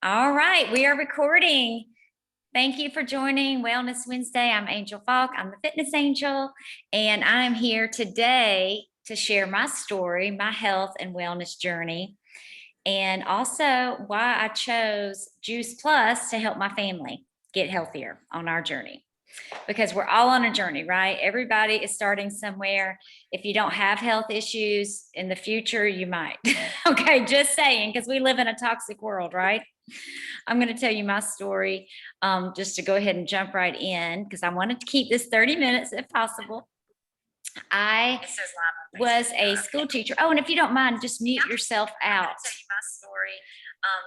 All right, we are recording. Thank you for joining Wellness Wednesday. I'm Angel Falk. I'm the fitness angel, and I'm here today to share my story, my health and wellness journey, and also why I chose Juice Plus to help my family get healthier on our journey. Because we're all on a journey, right? Everybody is starting somewhere. If you don't have health issues in the future, you might. Okay, just saying, because we live in a toxic world, right? I'm going to tell you my story just to go ahead and jump right in because I wanted to keep this 30 minutes if possible. I was a school teacher. Oh, and if you don't mind, just mute yourself out.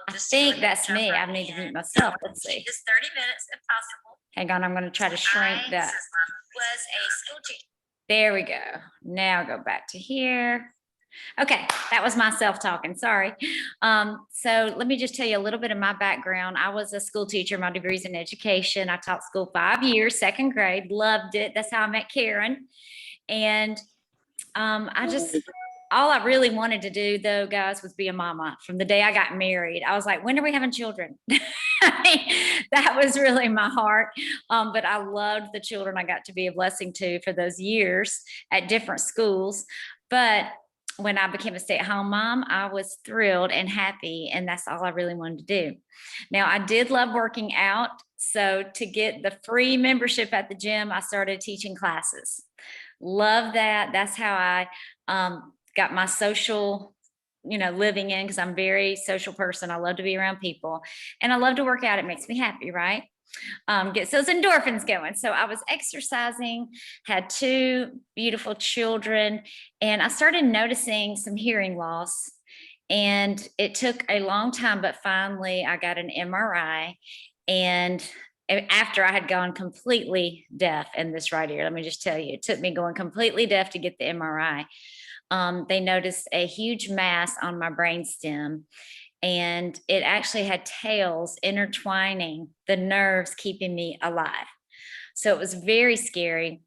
I think that's me. I need to mute myself. Let's see. Just 30 minutes if possible. Hang on, I'm going to try to shrink that. Was a school teacher. There we go. Now go back to here. Okay, that was myself talking. Sorry. So let me just tell you a little bit of my background. I was a school teacher. My degree's in education. I taught school 5 years, second grade. Loved it. That's how I met Karen. And all I really wanted to do, though, guys, was be a mama. From the day I got married, I was like, when are we having children? That was really my heart. But I loved the children I got to be a blessing to for those years at different schools. But when I became a stay-at-home mom, I was thrilled and happy, and that's all I really wanted to do. Now, I did love working out. So to get the free membership at the gym, I started teaching classes. Love that. That's how I got my social, living in, because I'm a very social person. I love to be around people and I love to work out. It makes me happy, right? Gets those endorphins going. So I was exercising, had 2 beautiful children, and I started noticing some hearing loss. And it took a long time, but finally I got an MRI. And after I had gone completely deaf in this right ear, let me just tell you, it took me going completely deaf to get the MRI. They noticed a huge mass on my brainstem, and it actually had tails intertwining the nerves, keeping me alive. So it was very scary.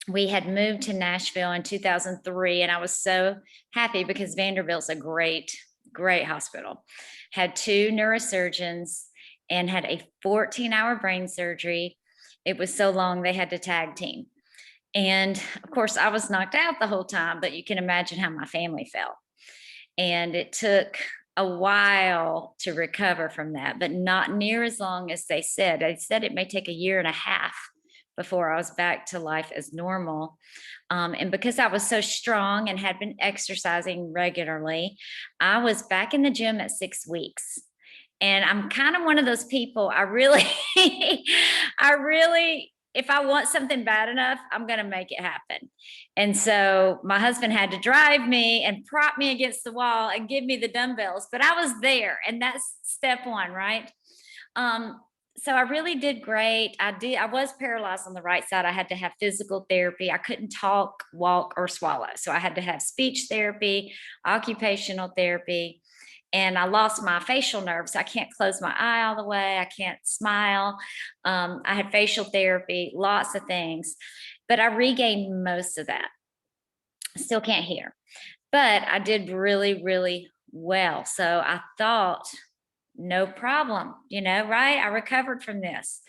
We had moved to Nashville in 2003, and I was so happy because Vanderbilt's a great, great hospital. Had 2 neurosurgeons and had a 14-hour brain surgery. It was so long they had to tag team. And of course, I was knocked out the whole time, but you can imagine how my family felt. And it took a while to recover from that, but not near as long as they said. They said it may take a year and a half before I was back to life as normal. And because I was so strong and had been exercising regularly, I was back in the gym at 6 weeks. And I'm kind of one of those people, I really, if I want something bad enough, I'm going to make it happen. And so my husband had to drive me and prop me against the wall and give me the dumbbells, but I was there, and that's step 1, right? So I really did great. I was paralyzed on the right side. I had to have physical therapy. I couldn't talk, walk, or swallow. So I had to have speech therapy, occupational therapy. And I lost my facial nerves. I can't close my eye all the way. I can't smile. I had facial therapy, lots of things, but I regained most of that. I still can't hear, but I did really, really well. So I thought, no problem, right? I recovered from this.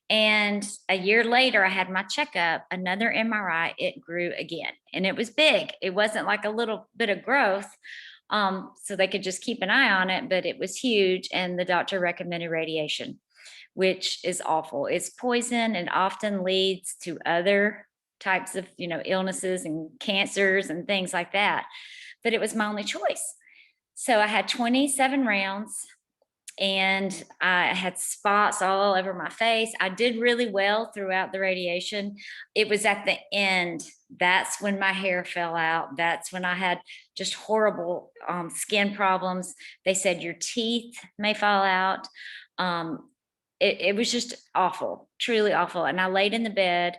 And a year later, I had my checkup, another MRI. It grew again, and it was big. It wasn't like a little bit of growth. So they could just keep an eye on it, but it was huge. And the doctor recommended radiation, which is awful. It's poison and often leads to other types of, illnesses and cancers and things like that. But it was my only choice. So I had 27 rounds and I had spots all over my face. I did really well throughout the radiation. It was at the end. That's when my hair fell out. That's when I had just horrible skin problems. They said your teeth may fall out. It was just awful, truly awful. And I laid in the bed,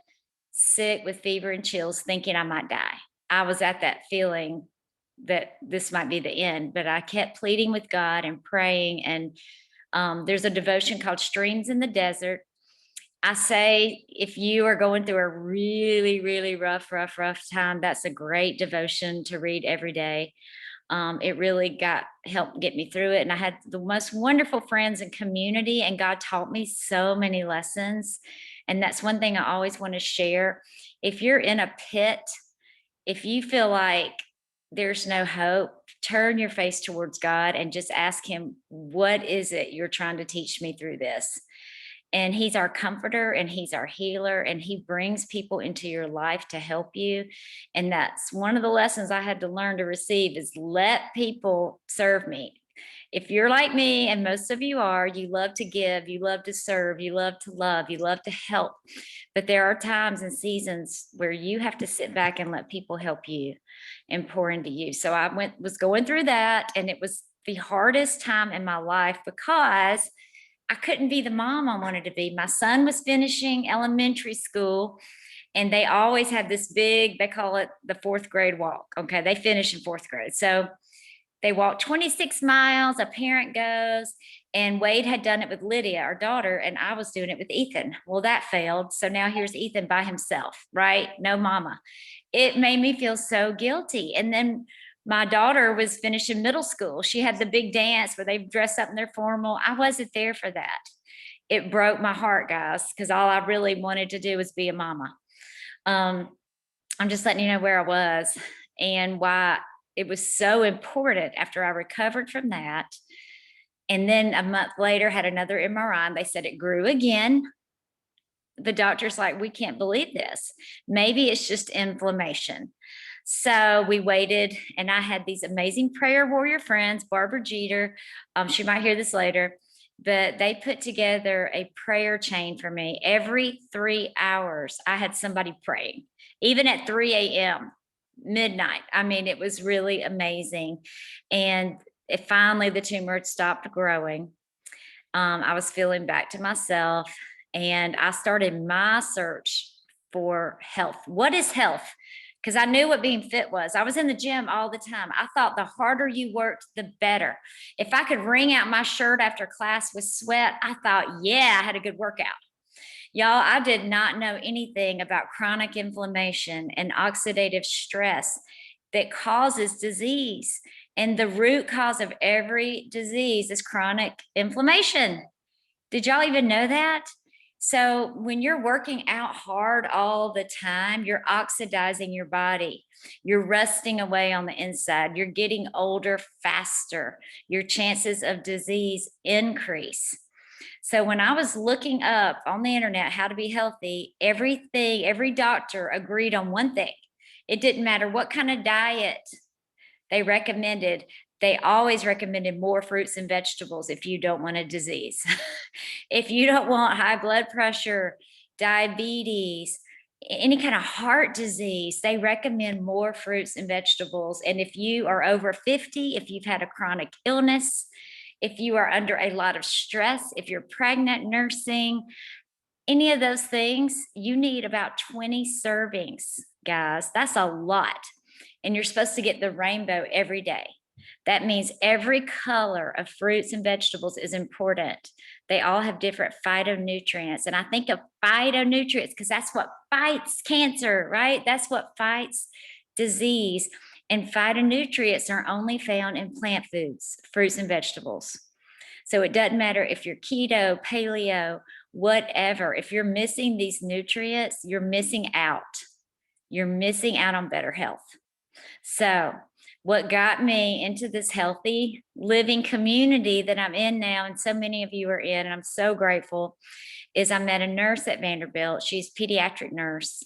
sick with fever and chills, thinking I might die. I was at that feeling that this might be the end, but I kept pleading with God and praying. And there's a devotion called Streams in the Desert. I say, if you are going through a really, really rough time, that's a great devotion to read every day. It really helped get me through it. And I had the most wonderful friends and community, and God taught me so many lessons. And that's one thing I always want to share. If you're in a pit, if you feel like there's no hope, turn your face towards God and just ask him, what is it you're trying to teach me through this? And he's our comforter and he's our healer, and he brings people into your life to help you. And that's one of the lessons I had to learn to receive, is let people serve me. If you're like me, and most of you are, you love to give, you love to serve, you love to love, you love to help. But there are times and seasons where you have to sit back and let people help you and pour into you. So I was going through that, and it was the hardest time in my life because I couldn't be the mom I wanted to be. My son was finishing elementary school, and they always have this big, they call it the fourth grade walk. Okay, they finish in fourth grade. So they walk 26 miles, a parent goes, and Wade had done it with Lydia, our daughter, and I was doing it with Ethan. Well, that failed. So now here's Ethan by himself, right? No mama. It made me feel so guilty. And then my daughter was finishing middle school. She had the big dance where they dress up in their formal. I wasn't there for that. It broke my heart, guys, because all I really wanted to do was be a mama. I'm just letting you know where I was and why it was so important after I recovered from that. And then a month later, had another MRI, and they said it grew again. The doctor's like, we can't believe this. Maybe it's just inflammation. So we waited, and I had these amazing prayer warrior friends, Barbara Jeter. She might hear this later, but they put together a prayer chain for me. Every 3 hours, I had somebody praying, even at 3 a.m., midnight. I mean, it was really amazing. And finally, the tumor had stopped growing. I was feeling back to myself, and I started my search for health. What is health? Because I knew what being fit was. I was in the gym all the time. I thought the harder you worked, the better. If I could wring out my shirt after class with sweat, I thought, yeah, I had a good workout. Y'all, I did not know anything about chronic inflammation and oxidative stress that causes disease. And the root cause of every disease is chronic inflammation. Did y'all even know that? So when you're working out hard all the time, you're oxidizing your body. You're rusting away on the inside. You're getting older faster. Your chances of disease increase. So when I was looking up on the internet how to be healthy, every doctor agreed on one thing. It didn't matter what kind of diet they recommended. They always recommended more fruits and vegetables if you don't want a disease. If you don't want high blood pressure, diabetes, any kind of heart disease, they recommend more fruits and vegetables. And if you are over 50, if you've had a chronic illness, if you are under a lot of stress, if you're pregnant, nursing, any of those things, you need about 20 servings, guys. That's a lot. And you're supposed to get the rainbow every day. That means every color of fruits and vegetables is important. They all have different phytonutrients. And I think of phytonutrients because that's what fights cancer, right? That's what fights disease. And phytonutrients are only found in plant foods, fruits and vegetables. So it doesn't matter if you're keto, paleo, whatever. If you're missing these nutrients, you're missing out. You're missing out on better health. So what got me into this healthy living community that I'm in now, and so many of you are in, and I'm so grateful, is I met a nurse at Vanderbilt. She's a pediatric nurse,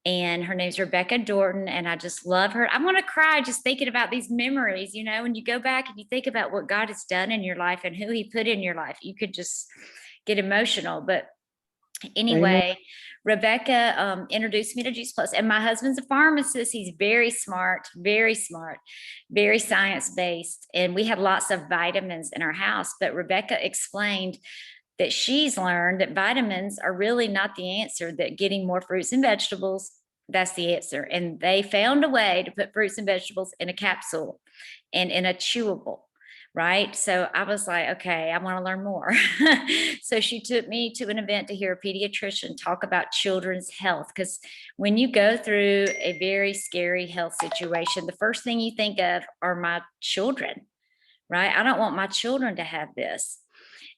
and her name's Rebecca Dorton, and I just love her. I'm going to cry just thinking about these memories, you know, when you go back and you think about what God has done in your life and who he put in your life, you could just get emotional. But anyway, Rebecca introduced me to Juice Plus, and my husband's a pharmacist. He's very smart, very science-based. And we had lots of vitamins in our house, but Rebecca explained that she's learned that vitamins are really not the answer, that getting more fruits and vegetables, that's the answer. And they found a way to put fruits and vegetables in a capsule and in a chewable, right? So I was like, okay, I want to learn more. So she took me to an event to hear a pediatrician talk about children's health. Because when you go through a very scary health situation, the first thing you think of are my children, right? I don't want my children to have this.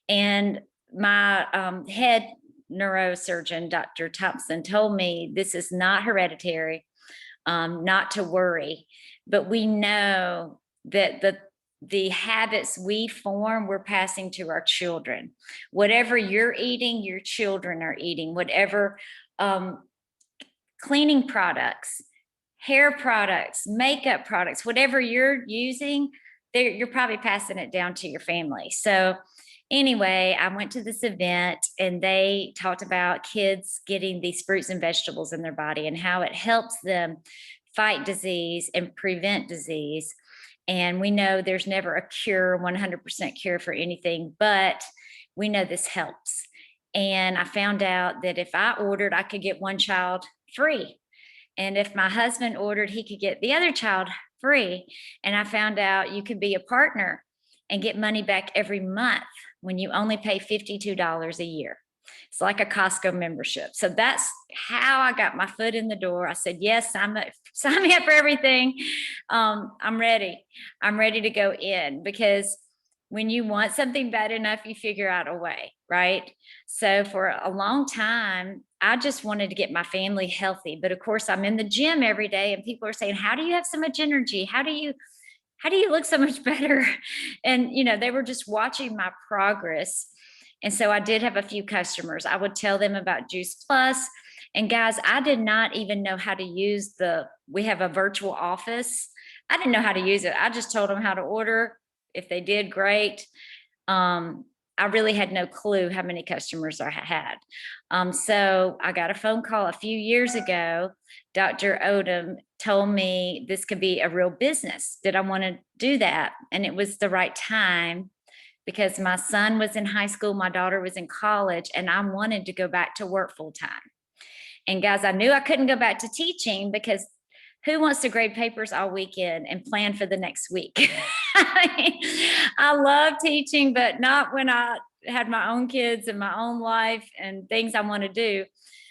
And my head neurosurgeon, Dr. Thompson, told me this is not hereditary, not to worry, but we know that the habits we form, we're passing to our children. Whatever you're eating, your children are eating. Whatever um, cleaning products, hair products, makeup products, whatever you're using, you're probably passing it down to your family. So anyway, I went to this event and they talked about kids getting these fruits and vegetables in their body and how it helps them fight disease and prevent disease. And we know there's never a cure, 100% cure for anything, but we know this helps. And I found out that if I ordered, I could get one child free. And if my husband ordered, he could get the other child free. And I found out you could be a partner and get money back every month when you only pay $52 a year. It's like a Costco membership. So that's how I got my foot in the door. I said, yes, sign me up for everything. I'm ready. I'm ready to go in, because when you want something bad enough, you figure out a way, right? So for a long time, I just wanted to get my family healthy. But of course, I'm in the gym every day and people are saying, how do you have so much energy? How do you look so much better? And they were just watching my progress. And so I did have a few customers. I would tell them about Juice Plus. And guys, I did not even know how to use we have a virtual office. I didn't know how to use it. I just told them how to order. If they did, great. I really had no clue how many customers I had. So I got a phone call a few years ago. Dr. Odom told me this could be a real business. Did I want to do that? And it was the right time, because my son was in high school, my daughter was in college, and I wanted to go back to work full time. And guys, I knew I couldn't go back to teaching, because who wants to grade papers all weekend and plan for the next week? I love teaching, but not when I had my own kids and my own life and things I want to do.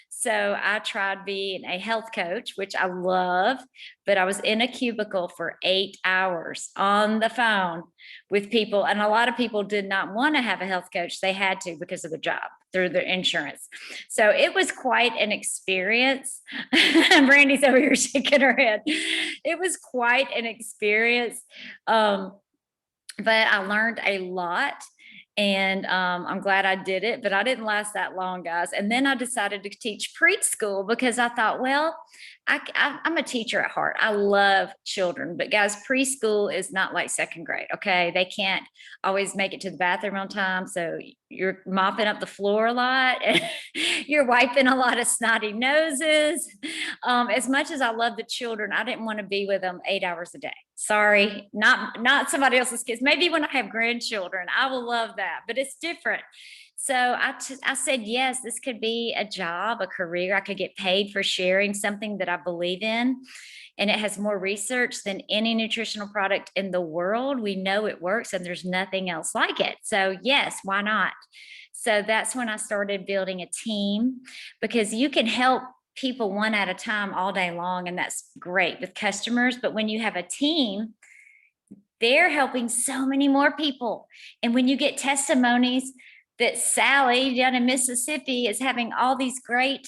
So I tried being a health coach, which I love, but I was in a cubicle for 8 hours on the phone with people. And a lot of people did not want to have a health coach. They had to because of the job, through their insurance. So it was quite an experience. Brandy's over here shaking her head. It was quite an experience. But I learned a lot. And I'm glad I did it, but I didn't last that long, guys. And then I decided to teach preschool, because I thought, well, I'm a teacher at heart. I love children, but guys, preschool is not like second grade. Okay. They can't always make it to the bathroom on time. So you're mopping up the floor a lot and you're wiping a lot of snotty noses. As much as I love the children, I didn't want to be with them 8 hours a day. Sorry, not somebody else's kids. Maybe when I have grandchildren, I will love that, but it's different. So I said, yes, this could be a job, a career. I could get paid for sharing something that I believe in. And it has more research than any nutritional product in the world. We know it works and there's nothing else like it. So yes, why not? So that's when I started building a team, because you can help people one at a time all day long. And that's great with customers. But when you have a team, they're helping so many more people. And when you get testimonies that Sally down in Mississippi is having all these great,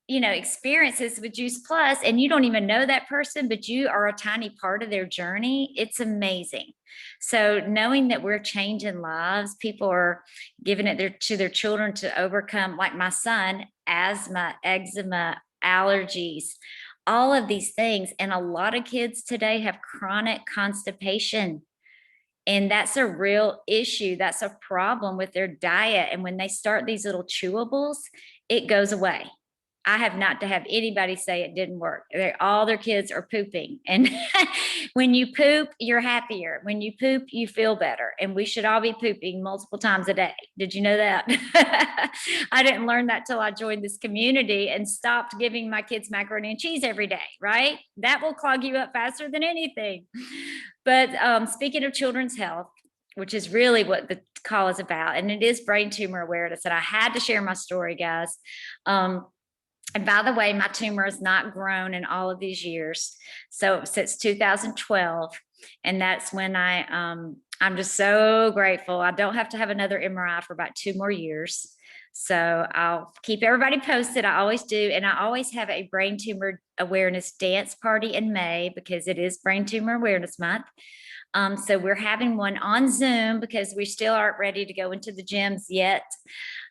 experiences with Juice Plus, and you don't even know that person, but you are a tiny part of their journey, it's amazing. So knowing that we're changing lives, people are giving it to their children to overcome, like my son, asthma, eczema, allergies, all of these things. And a lot of kids today have chronic constipation. And that's a real issue. That's a problem with their diet. And when they start these little chewables, it goes away. I have not to have anybody say it didn't work. All their kids are pooping. And when you poop, you're happier. When you poop, you feel better. And we should all be pooping multiple times a day. Did you know that? I didn't learn that till I joined this community and stopped giving my kids macaroni and cheese every day, right? That will clog you up faster than anything. But speaking of children's health, which is really what the call is about, and it is brain tumor awareness. And I had to share my story, guys. And by the way, my tumor has not grown in all of these years. So since 2012. And that's when I'm just so grateful. I don't have to have another MRI for about 2 more years. So I'll keep everybody posted. I always do. And I always have a brain tumor awareness dance party in May because it is Brain Tumor Awareness Month. So we're having one on Zoom because we still aren't ready to go into the gyms yet.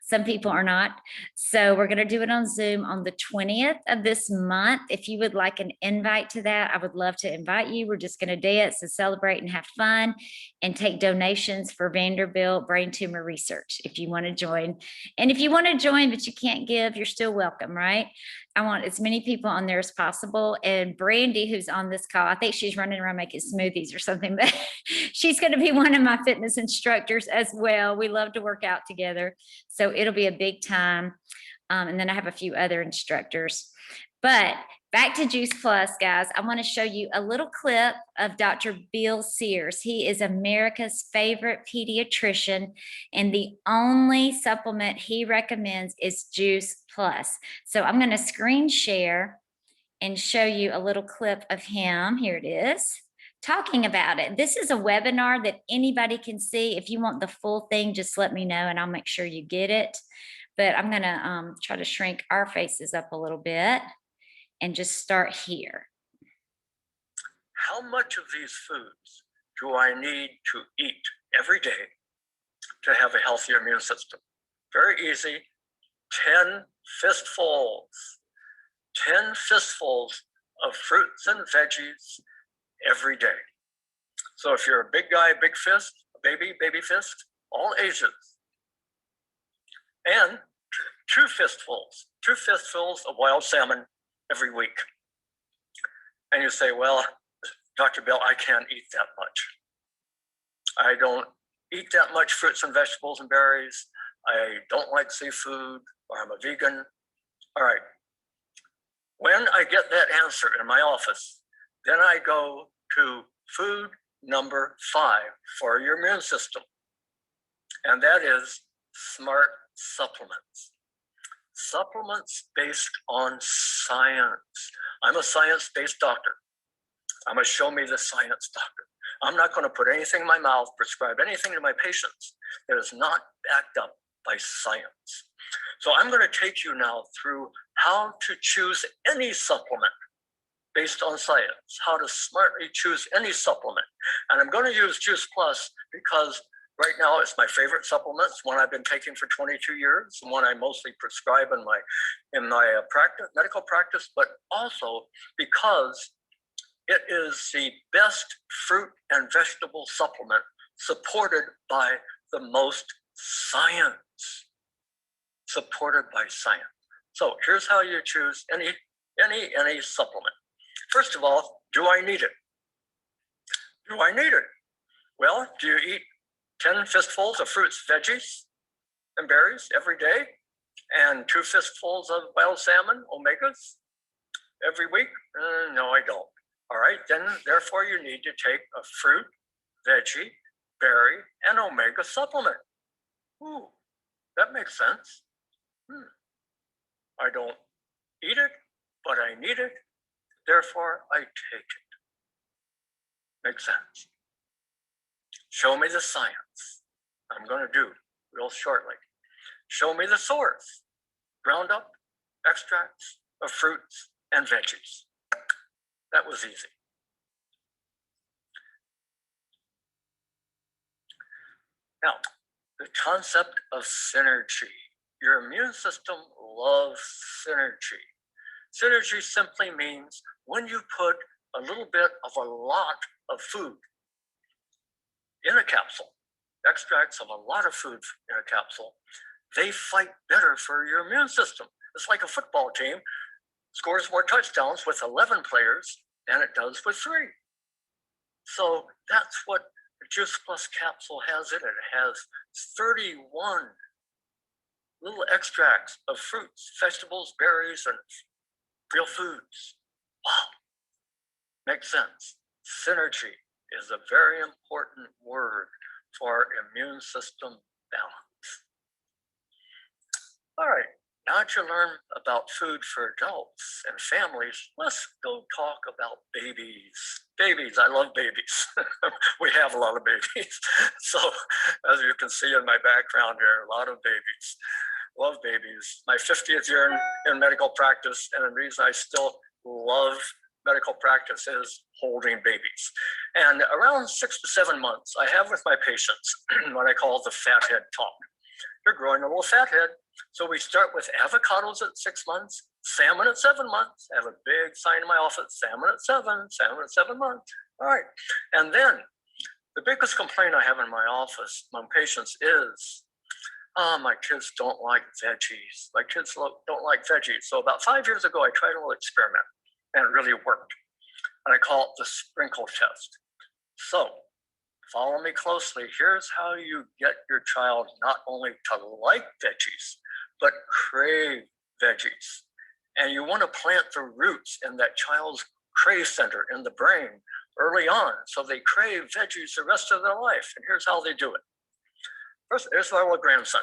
Some people are not. So we're going to do it on Zoom on the 20th of this month. If you would like an invite to that, I would love to invite you. We're just going to dance and celebrate and have fun and take donations for Vanderbilt brain tumor research if you want to join. And if you want to join, but you can't give, you're still welcome, right? I want as many people on there as possible. And Brandy, who's on this call, I think she's running around making smoothies or something, but she's going to be one of my fitness instructors as well. We love to work out together. So it'll be a big time. And then I have a few other instructors. But back to Juice Plus, guys. I want to show you a little clip of Dr. Bill Sears. He is America's favorite pediatrician, and the only supplement he recommends is Juice Plus. So I'm going to screen share and show you a little clip of him. Here it is, talking about it. This is a webinar that anybody can see. If you want the full thing, just let me know and I'll make sure you get it. But I'm going to try to shrink our faces up a little bit and just start here. How much of these foods do I need to eat every day to have a healthy immune system? Very easy. 10 fistfuls. 10 fistfuls of fruits and veggies every day. So if you're a big guy, big fist, a baby, baby fist, all ages. And 2 fistfuls of wild salmon every week. And you say, well, Dr. Bill, I can't eat that much. I don't eat that much fruits and vegetables and berries. I don't like seafood, or I'm a vegan. All right. When I get that answer in my office, then I go to food number 5 for your immune system. And that is smart supplements. Supplements based on science. I'm a science-based doctor. I'm a show me the science doctor. I'm not going to put anything in my mouth, prescribe anything to my patients that is not backed up by science. So I'm going to take you now through how to choose any supplement based on science, how to smartly choose any supplement. And I'm going to use Juice Plus because right now it's my favorite supplement. It's one I've been taking for 22 years, and one I mostly prescribe in my practice, medical practice, but also because it is the best fruit and vegetable supplement supported by the most science. Supported by science. So here's how you choose any supplement. First of all, do I need it? Do I need it? Well, do you eat 10 fistfuls of fruits, veggies, and berries every day? And 2 fistfuls of wild salmon, omegas, every week? No, I don't. All right, then therefore you need to take a fruit, veggie, berry, and omega supplement. Ooh, that makes sense. I don't eat it, but I need it. Therefore, I take it. Makes sense. Show me the science. I'm going to do real shortly. Show me the source. Ground up extracts of fruits and veggies. That was easy. Now, the concept of synergy. Your immune system loves synergy. Synergy simply means when you put a little bit of a lot of food in a capsule, extracts of a lot of food in a capsule, they fight better for your immune system. It's like a football team scores more touchdowns with 11 players than it does with 3. So that's what the Juice Plus capsule has in it. It has 31 little extracts of fruits, vegetables, berries, and real foods. Wow, makes sense. Synergy is a very important word for immune system balance. All right, now that you learn about food for adults and families, let's go talk about babies. Babies, I love babies. We have a lot of babies. So as you can see in my background here, a lot of babies. Love babies. My 50th year in medical practice, and the reason I still love medical practice is holding babies. And around 6 to 7 months, I have with my patients what I call the fathead talk. They're growing a little fathead. So we start with avocados at 6 months, salmon at 7 months. I have a big sign in my office, salmon at 7, salmon at 7 months. All right. And then the biggest complaint I have in my office among patients is, my kids don't like veggies. My kids don't like veggies. So about 5 years ago, I tried a little experiment, and it really worked. And I call it the sprinkle test. So follow me closely. Here's how you get your child not only to like veggies, but crave veggies. And you want to plant the roots in that child's crave center in the brain early on, so they crave veggies the rest of their life. And here's how they do it. First, here's my little grandson.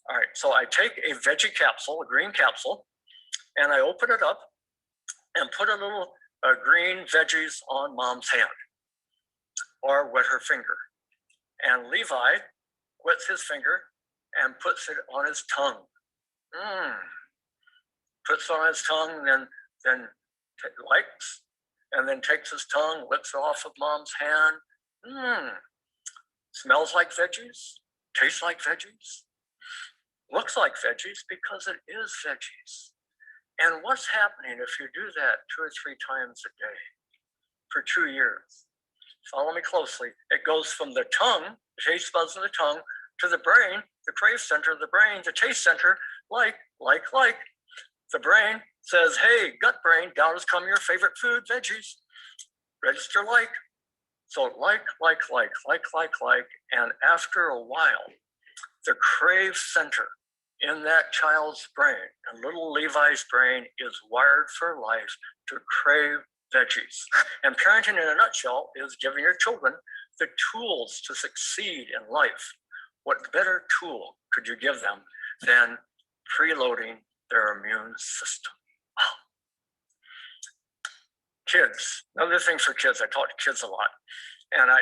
All right, so I take a veggie capsule, a green capsule, and I open it up and put a little green veggies on mom's hand or wet her finger. And Levi wets his finger and puts it on his tongue. Puts it on his tongue, then likes, and then takes his tongue, licks it off of mom's hand. Smells like veggies, tastes like veggies, looks like veggies because it is veggies. And what's happening if you do that 2 or 3 times a day for 2 years? Follow me closely. It goes from the tongue, the taste buds in the tongue, to the brain, the crave center of the brain, the taste center, like. The brain says, hey, gut brain, down has come your favorite food, veggies. Register like. So like. And after a while, the crave center in that child's brain, and little Levi's brain, is wired for life to crave veggies. And parenting in a nutshell is giving your children the tools to succeed in life. What better tool could you give them than preloading their immune system? Kids, another thing for kids, I talk to kids a lot. And I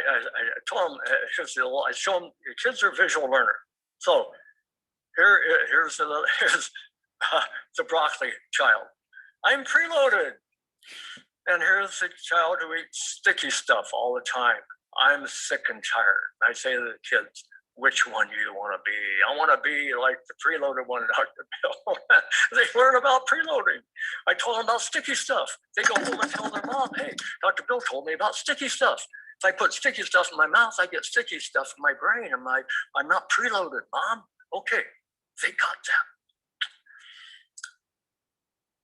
told them, I show them, kids are visual learner. So here's the broccoli child. I'm preloaded. And here's the child who eats sticky stuff all the time. I'm sick and tired. I say to the kids, which one do you want to be? I want to be like the preloaded one, Dr. Bill. They learn about preloading. I told them about sticky stuff. They go home and tell their mom, hey, Dr. Bill told me about sticky stuff. If I put sticky stuff in my mouth, I get sticky stuff in my brain. I'm not preloaded, Mom. Okay, they got that.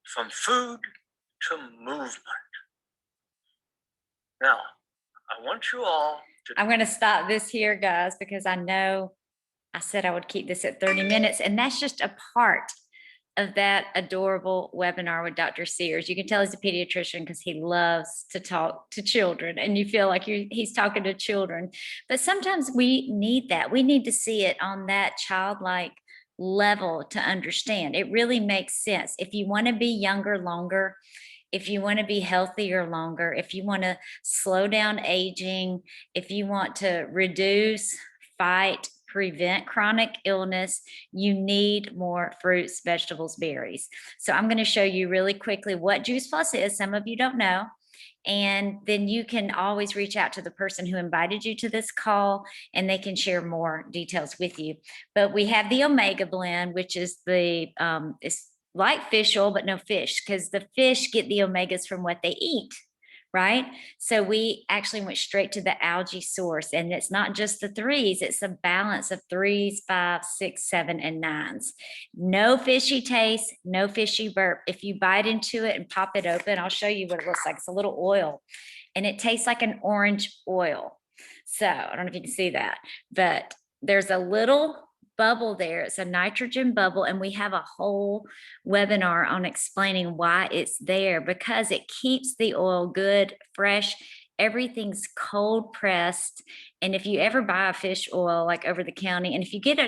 From food to movement. Now, I want you all to... I'm going to stop this here, guys, because I know I said I would keep this at 30 minutes, and that's just a part of that adorable webinar with Dr. Sears. You can tell he's a pediatrician because he loves to talk to children, and you feel like he's talking to children. But sometimes we need that. We need to see it on that childlike level to understand. It really makes sense. If you want to be younger longer, if you want to be healthier longer, if you want to slow down aging, if you want to reduce, fight, prevent chronic illness, you need more fruits, vegetables, berries. So I'm going to show you really quickly what Juice Plus is. Some of you don't know. And then you can always reach out to the person who invited you to this call, and they can share more details with you. But we have the Omega Blend, which is it's like fish oil, but no fish, because the fish get the omegas from what they eat, right? So we actually went straight to the algae source, and it's not just the threes, it's a balance of threes, 5, 6, 7, and 9s. No fishy taste, no fishy burp. If you bite into it and pop it open, I'll show you what it looks like. It's a little oil, and it tastes like an orange oil. So I don't know if you can see that, but there's a little bubble there. It's a nitrogen bubble, and we have a whole webinar on explaining why it's there, because it keeps the oil good, fresh. Everything's cold pressed. And if you ever buy a fish oil like over the counter, and if you get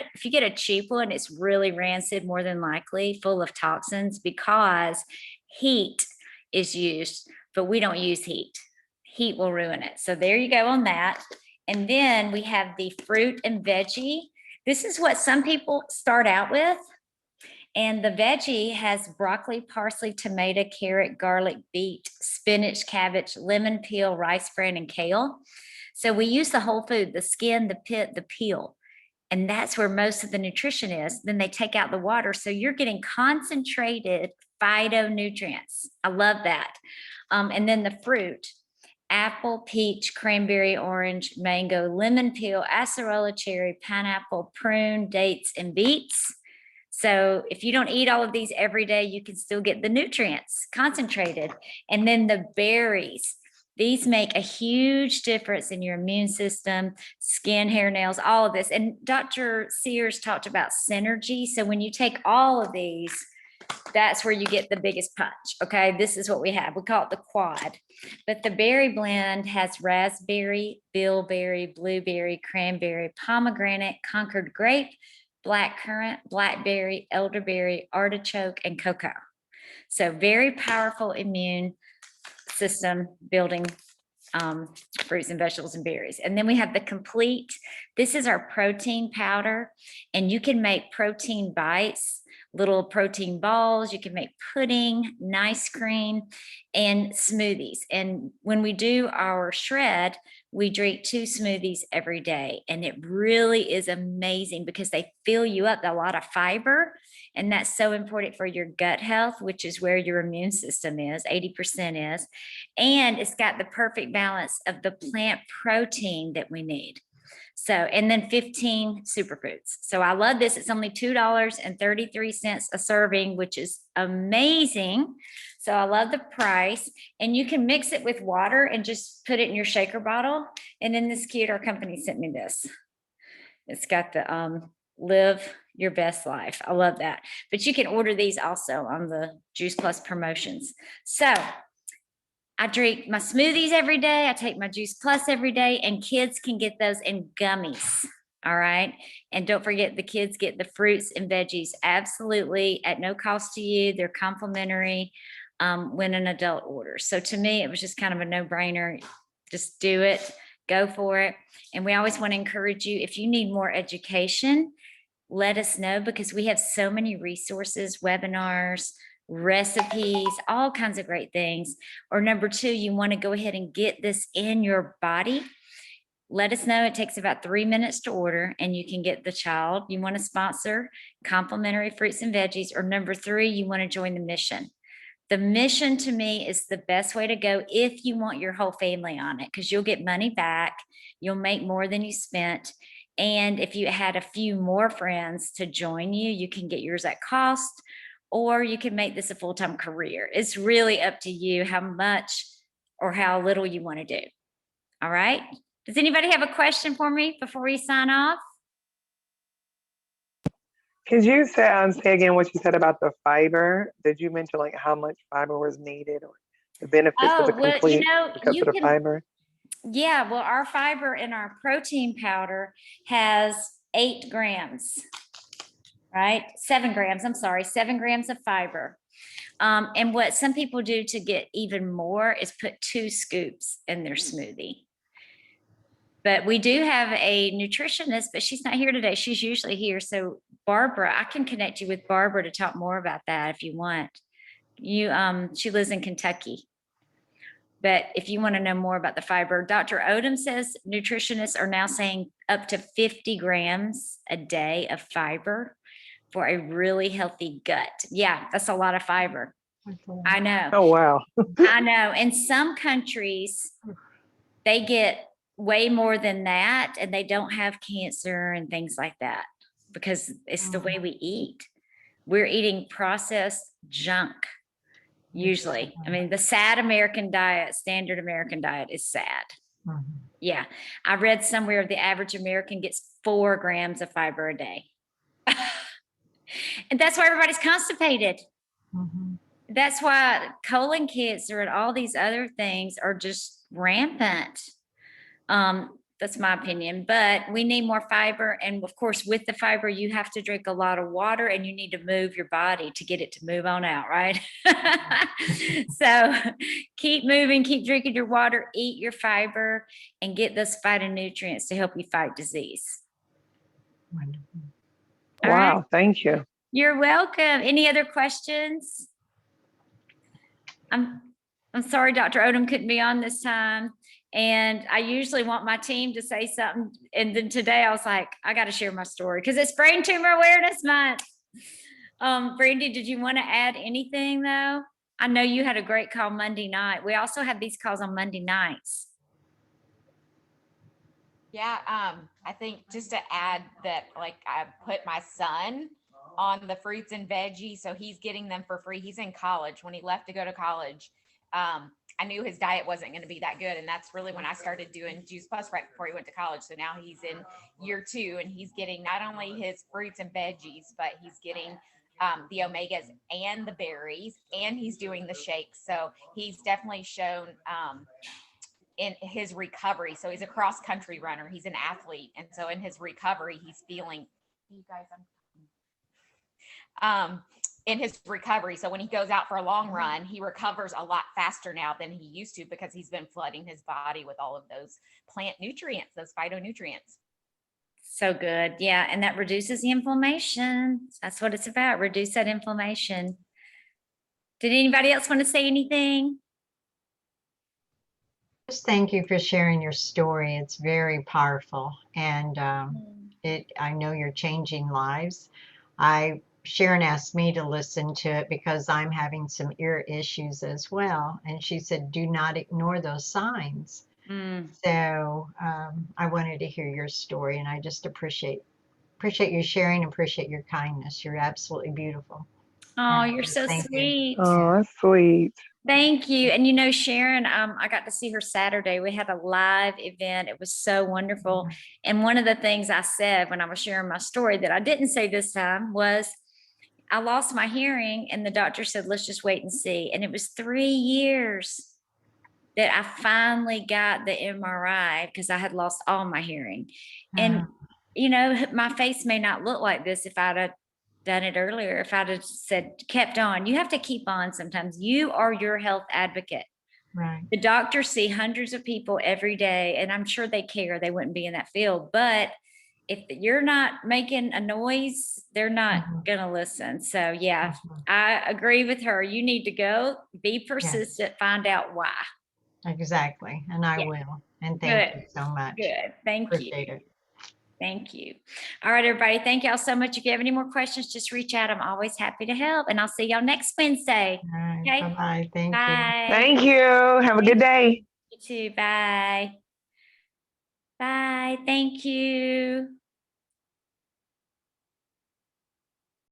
a cheap one, it's really rancid, more than likely full of toxins, because heat is used, but we don't use heat. Heat will ruin it. So there you go on that. And then we have the fruit and veggie. This is what some people start out with. And the veggie has broccoli, parsley, tomato, carrot, garlic, beet, spinach, cabbage, lemon peel, rice bran, and kale. So we use the whole food, the skin, the pit, the peel. And that's where most of the nutrition is. Then they take out the water. So you're getting concentrated phytonutrients. I love that. And then the fruit: apple, peach, cranberry, orange, mango, lemon peel, acerola, cherry, pineapple, prune, dates, and beets. So if you don't eat all of these every day, you can still get the nutrients concentrated. And then the berries. These make a huge difference in your immune system, skin, hair, nails, all of this. And Dr. Sears talked about synergy. So when you take all of these, that's where you get the biggest punch. Okay, this is what we have. We call it the quad. But the berry blend has raspberry, bilberry, blueberry, cranberry, pomegranate, Concord grape, black currant, blackberry, elderberry, artichoke, and cocoa. So very powerful immune system building fruits and vegetables and berries. And then we have the complete. This is our protein powder, and you can make protein bites, little protein balls. You can make pudding, nice cream, and smoothies. And when we do our shred, we drink 2 smoothies every day. And it really is amazing because they fill you up, a lot of fiber. And that's so important for your gut health, which is where your immune system is, 80% is. And it's got the perfect balance of the plant protein that we need. So, and then 15 superfoods. So I love this. It's only $2.33 a serving, which is amazing. So I love the price. And you can mix it with water and just put it in your shaker bottle. And then this cute, our company sent me this. It's got the live your best life. I love that. But you can order these also on the Juice Plus promotions. So I drink my smoothies every day. I take my Juice Plus every day, and kids can get those in gummies. All right. And don't forget, the kids get the fruits and veggies absolutely at no cost to you. They're complimentary when an adult orders. So to me, it was just kind of a no-brainer. Just do it, go for it. And we always want to encourage you, if you need more education, let us know, because we have so many resources, webinars, recipes, all kinds of great things. Or number 2, you want to go ahead and get this in your body. Let us know. It takes about 3 minutes to order, and you can get the child you want to sponsor, complimentary fruits and veggies. Or number 3, you want to join the mission. The mission to me is the best way to go if you want your whole family on it, because you'll get money back. You'll make more than you spent. And if you had a few more friends to join you, you can get yours at cost, or you can make this a full-time career. It's really up to you how much or how little you want to do. All right. Does anybody have a question for me before we sign off? Could you say again what you said about the fiber? Did you mention like how much fiber was needed, or the benefits of the complete because of the fiber? Yeah, well, our fiber in our protein powder has 8 grams, right? 7 grams, I'm sorry, 7 grams of fiber. And what some people do to get even more is put 2 scoops in their smoothie. But we do have a nutritionist, but she's not here today. She's usually here. So Barbara, I can connect you with Barbara to talk more about that if you want. She lives in Kentucky. But if you want to know more about the fiber, Dr. Odom says nutritionists are now saying up to 50 grams a day of fiber for a really healthy gut. Yeah, that's a lot of fiber. I know. Oh, wow. I know. In some countries, they get way more than that and they don't have cancer and things like that because it's the way we eat. We're eating processed junk usually. I mean, the sad American diet, standard American diet is sad. Yeah. I read somewhere the average American gets 4 grams of fiber a day. And that's why everybody's constipated. That's why colon cancer and all these other things are just rampant. That's my opinion, but we need more fiber. And of course, with the fiber, you have to drink a lot of water and you need to move your body to get it to move on out, right? So keep moving, keep drinking your water, eat your fiber, and get those phytonutrients to help you fight disease. Wonderful. All Wow, right. thank you. You're welcome. Any other questions? I'm sorry Dr. Odom couldn't be on this time. And I usually want my team to say something. And then today I was like, I got to share my story because it's Brain Tumor Awareness Month. Brandy, did you want to add anything though? I know you had a great call Monday night. We also have these calls on Monday nights. Yeah, I think just to add that, like, I put my son on the fruits and veggies, so he's getting them for free. He's in college. When he left to go to college, I knew his diet wasn't going to be that good, and that's really when I started doing Juice Plus right before he went to college. So now he's in year 2, and he's getting not only his fruits and veggies, but he's getting the omegas and the berries, and he's doing the shakes. So he's definitely shown in his recovery. So he's a cross country runner. He's an athlete. And so in his recovery, he's feeling, you guys, in his recovery. So when he goes out for a long run, he recovers a lot faster now than he used to because he's been flooding his body with all of those plant nutrients, those phytonutrients. So good. Yeah. And that reduces the inflammation. That's what it's about. Reduce that inflammation. Did anybody else want to say anything? Just thank you for sharing your story. It's very powerful, and I know you're changing lives. Sharon asked me to listen to it because I'm having some ear issues as well, and she said, "Do not ignore those signs." So I wanted to hear your story, and I just appreciate you sharing. Appreciate your kindness. You're absolutely beautiful. Oh, you're so sweet. Oh, that's sweet. Thank you. And you know, Sharon, I got to see her Saturday. We had a live event. It was so wonderful. And one of the things I said when I was sharing my story that I didn't say this time was I lost my hearing and the doctor said, let's just wait and see. And it was 3 years that I finally got the MRI because I had lost all my hearing. And, you know, my face may not look like this if I'd have done it earlier. If I'd have said, kept on, you have to keep on sometimes. You are your health advocate. Right. The doctors see hundreds of people every day, and I'm sure they care. They wouldn't be in that field. But if you're not making a noise, they're not going to listen. So, yeah, I agree with her. You need to go, be persistent, find out why. Exactly. And I will. And thank you so much. Good. Thank you. Appreciate it. Thank you. All right, everybody. Thank y'all so much. If you have any more questions, just reach out. I'm always happy to help. And I'll see y'all next Wednesday. All right. Okay. Bye-bye. Thank you. Bye. Thank you. Have a good day. You too. Bye. Bye. Thank you.